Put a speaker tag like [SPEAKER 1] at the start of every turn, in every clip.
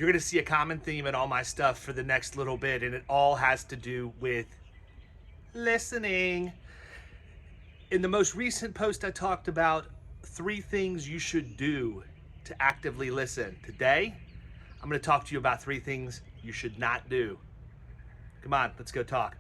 [SPEAKER 1] you're going to see a common theme in all my stuff for the next little bit, and it all has to do with listening. In the most recent post, I talked about 3 things you should do to actively listen. Today, I'm going to talk to you about 3 things you should not do. Come on, let's go talk.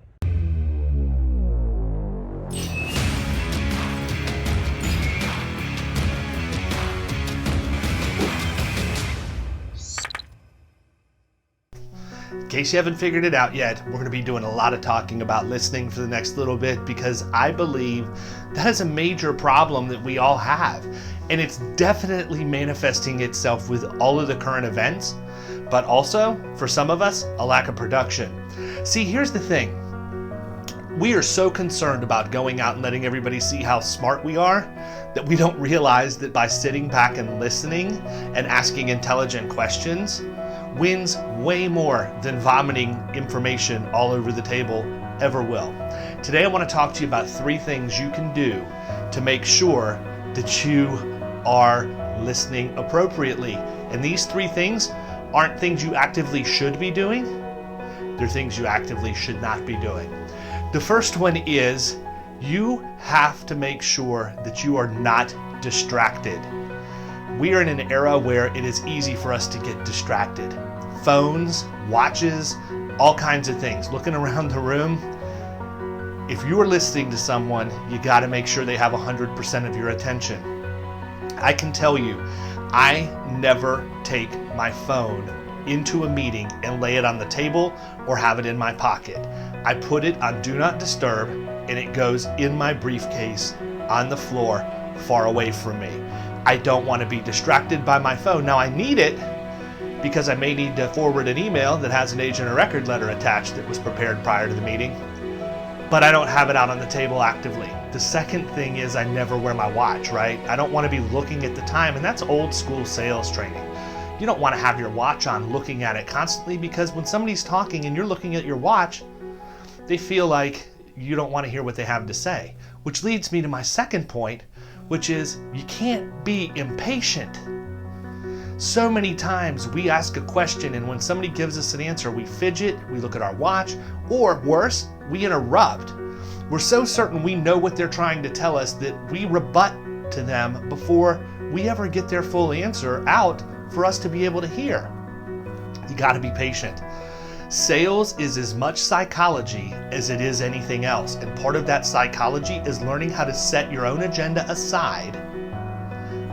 [SPEAKER 1] In case you haven't figured it out yet, we're going to be doing a lot of talking about listening for the next little bit, because I believe that is a major problem that we all have. And it's definitely manifesting itself with all of the current events, but also, for some of us, a lack of production. See, here's the thing. We are so concerned about going out and letting everybody see how smart we are that we don't realize that by sitting back and listening and asking intelligent questions wins way more than vomiting information all over the table ever will. Today I want to talk to you about 3 things you can do to make sure that you are listening appropriately. And these 3 things aren't things you actively should be doing. They're things you actively should not be doing. The first one is you have to make sure that you are not distracted. We are in an era where it is easy for us to get distracted. Phones, watches, all kinds of things. Looking around the room, if you are listening to someone, you got to make sure they have 100% of your attention. I can tell you, I never take my phone into a meeting and lay it on the table or have it in my pocket. I put it on Do Not Disturb, and it goes in my briefcase on the floor far away from me. I don't want to be distracted by my phone. Now I need it because I may need to forward an email that has an agent or record letter attached that was prepared prior to the meeting, but I don't have it out on the table actively. The second thing is I never wear my watch, right? I don't want to be looking at the time, and that's old school sales training. You don't want to have your watch on looking at it constantly, because when somebody's talking and you're looking at your watch, they feel like you don't want to hear what they have to say. Which leads me to my second point, which is you can't be impatient. So many times we ask a question, and when somebody gives us an answer, we fidget, we look at our watch, or worse, we interrupt. We're so certain we know what they're trying to tell us that we rebut to them before we ever get their full answer out for us to be able to hear. You got to be patient. Sales is as much psychology as it is anything else, and part of that psychology is learning how to set your own agenda aside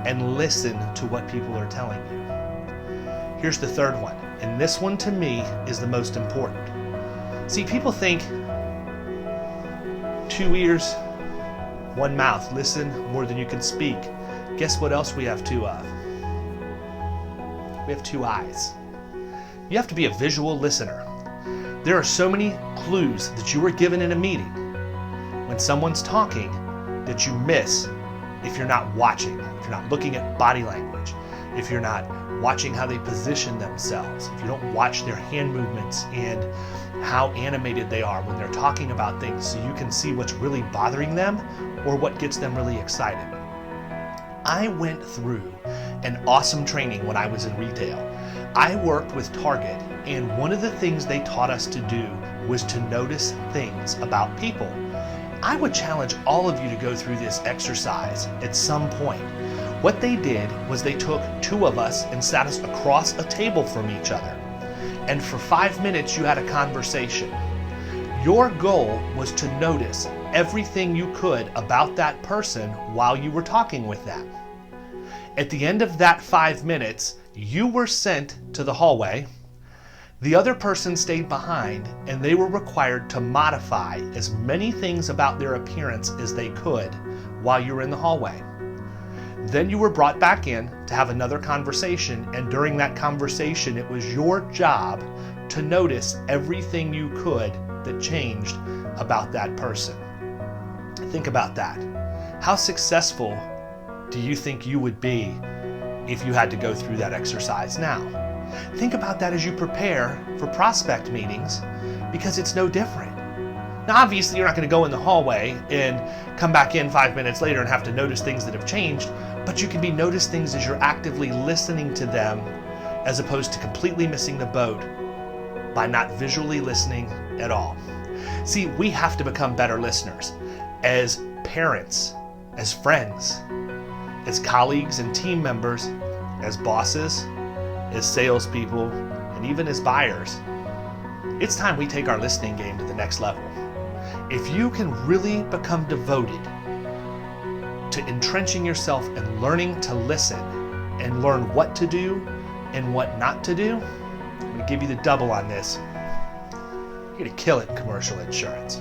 [SPEAKER 1] and listen to what people are telling you. Here's the third one, and this one to me is the most important. See, people think 2 ears, 1 mouth. Listen more than you can speak. Guess what else we have 2 of? We have 2 eyes. You have to be a visual listener. There are so many clues that you were given in a meeting when someone's talking that you miss if you're not watching, if you're not looking at body language, if you're not watching how they position themselves, if you don't watch their hand movements and how animated they are when they're talking about things, so you can see what's really bothering them or what gets them really excited. I went through an awesome training when I was in retail. I worked with Target, and one of the things they taught us to do was to notice things about people. I would challenge all of you to go through this exercise at some point. What they did was they took 2 of us and sat us across a table from each other. And for 5 minutes you had a conversation. Your goal was to notice everything you could about that person while you were talking with them. At the end of that 5 minutes, you were sent to the hallway. The other person stayed behind, and they were required to modify as many things about their appearance as they could while you were in the hallway. Then you were brought back in to have another conversation, and during that conversation, it was your job to notice everything you could that changed about that person. Think about that. How successful do you think you would be if you had to go through that exercise now? Think about that as you prepare for prospect meetings, because it's no different. Now, obviously, you're not going to go in the hallway and come back in 5 minutes later and have to notice things that have changed, but you can notice things as you're actively listening to them as opposed to completely missing the boat by not visually listening at all. See, we have to become better listeners as parents, as friends, as colleagues and team members, as bosses, as salespeople, and even as buyers. It's time we take our listening game to the next level. If you can really become devoted to entrenching yourself and learning to listen and learn what to do and what not to do, I'm going to give you the double on this. You're going to kill it in commercial insurance.